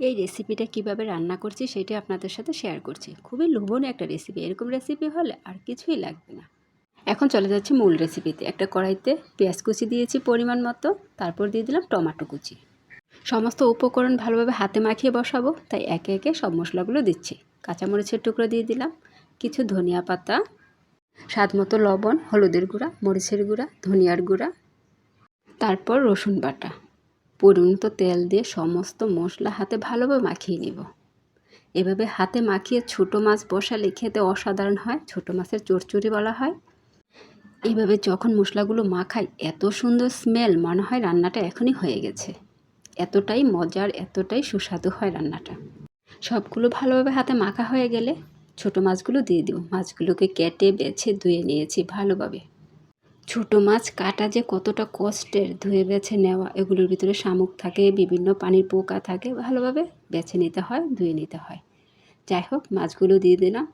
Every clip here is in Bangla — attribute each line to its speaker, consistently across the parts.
Speaker 1: এই রেসিপিটা কিভাবে রান্না করছি সেটা আপনাদের সাথে শেয়ার করছি। খুবই লোভনীয় একটা রেসিপি। এরকম রেসিপি হলে আর কিছুই লাগবে না। এখন চলে যাচ্ছি মূল রেসিপিতে। একটা কড়াইতে পেঁয়াজ কুচি দিয়েছি পরিমাণ মতো, তারপর দিয়ে দিলাম টমেটো কুচি। সমস্ত উপকরণ ভালোভাবে হাতে মাখিয়ে বসাবো, তাই একে একে সব মশলাগুলো দিচ্ছি। কাঁচামরিচের টুকরো দিয়ে দিলাম, কিছু ধনিয়া পাতা, স্বাদ মতো লবণ, হলুদের গুঁড়া, মরিচের গুঁড়া, ধনিয়ার গুঁড়া, তারপর রসুন বাটা। পরিমিত তেল দিয়ে সমস্ত মশলা হাতে ভালোভাবে মাখিয়ে নিব। এভাবে হাতে মাখিয়ে ছোটো মাছ বসালে খেতে অসাধারণ হয়। ছোটো মাছের চচ্চড়ি বলা হয়। এইভাবে যখন মশলাগুলো মাখাই এত সুন্দর স্মেল, মনে হয় রান্নাটা এখনই হয়ে গেছে। এতটাই মজার, এতটাই সুস্বাদু হয় রান্নাটা। সবগুলো ভালোভাবে হাতে মাখা হয়ে গেলে ছোটো মাছগুলো দিয়ে দেব। মাছগুলোকে কেটে বেছে ধুয়ে নিয়েছি ভালোভাবে। ছোটো মাছ কাটা যে কতটা কষ্টের, ধুয়ে বেছে নেওয়া। এগুলোর ভিতরে শামুক থাকে, বিভিন্ন পানির পোকা থাকে, ভালোভাবে বেছে নিতে হয়, ধুয়ে নিতে হয়। যাই হোক, মাছগুলো দিয়ে দিলাম।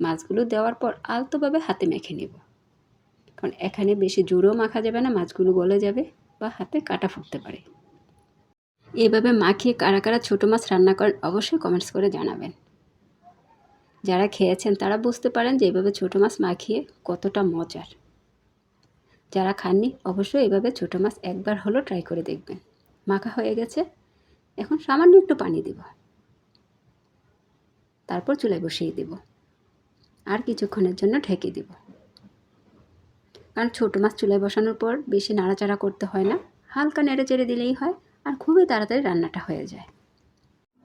Speaker 1: মাছগুলো দেওয়ার পর আলতোভাবে হাতে মেখে নেব, কারণ এখানে বেশি জোরেও মাখা যাবে না, মাছগুলো গলে যাবে বা হাতে কাটা ফুটতে পারে। এভাবে মাখিয়ে কারা কারা ছোটো মাছ রান্না করেন অবশ্যই কমেন্টস করে জানাবেন। যারা খেয়েছেন তারা বুঝতে পারেন যে এভাবে ছোটো মাছ মাখিয়ে কতটা মজার। যারা খাননি অবশ্যই এভাবে ছোটো মাছ একবার হলো ট্রাই করে দেখবেন। মাখা হয়ে গেছে, এখন সামান্য একটু পানি দেব, তারপর চুলায় বসিয়ে দেব আর কিছুক্ষণের জন্য ঢেকে দেব। কারণ ছোটো মাছ চুলায় বসানোর পর বেশি নাড়াচাড়া করতে হয় না, হালকা নেড়ে চেড়ে দিলেই হয়, আর খুবই তাড়াতাড়ি রান্নাটা হয়ে যায়।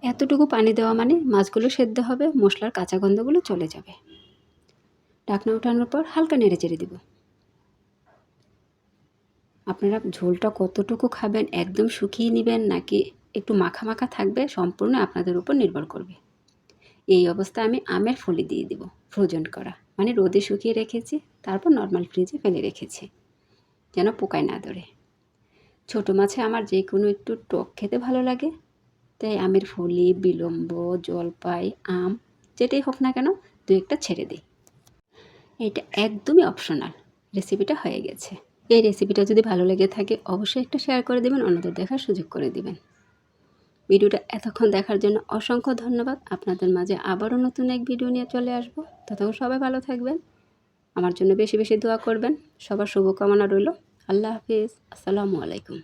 Speaker 1: এতটুকু পানি দেওয়া মানে মাছগুলো সেদ্ধ হবে, মশলার কাঁচা গন্ধগুলো চলে যাবে। ঢাকনা ওঠানোর পর হালকা নেড়ে চেড়ে দেব। আপনারা ঝোলটা কতটুকু খাবেন, একদম শুকিয়ে নেবেন নাকি একটু মাখা মাখা থাকবে, সম্পূর্ণ আপনাদের উপর নির্ভর করবে। এই অবস্থায় আমি আমের ফলি দিয়ে দেব, ফ্রোজেন করা, মানে রোদে শুকিয়ে রেখেছি, তারপর নর্মাল ফ্রিজে ফেলে রেখেছি যেন পোকায় না ধরে। ছোটো মাছে আমার যে কোনো একটু টক খেতে ভালো লাগে, তাই আমের ফলি, বিলম্ব, জলপাই, আম যেটাই হোক না কেন দু একটা ছেড়ে দিই। এটা একদমই অপশনাল। রেসিপিটা হয়ে গেছে। এই রেসিপিটা যদি ভালো লেগে থাকে অবশ্যই একটা শেয়ার করে দেবেন, অন্যদের দেখার সুযোগ করে দিবেন। ভিডিওটা এতক্ষণ দেখার জন্য অসংখ্য ধন্যবাদ। আপনাদের মাঝে আবারও নতুন এক ভিডিও নিয়ে চলে আসব। ততক্ষণ সবাই ভালো থাকবেন, আমার জন্য বেশি বেশি দোয়া করবেন। সবার শুভকামনা রইল। আল্লাহ হাফিজ। আসসালামু আলাইকুম।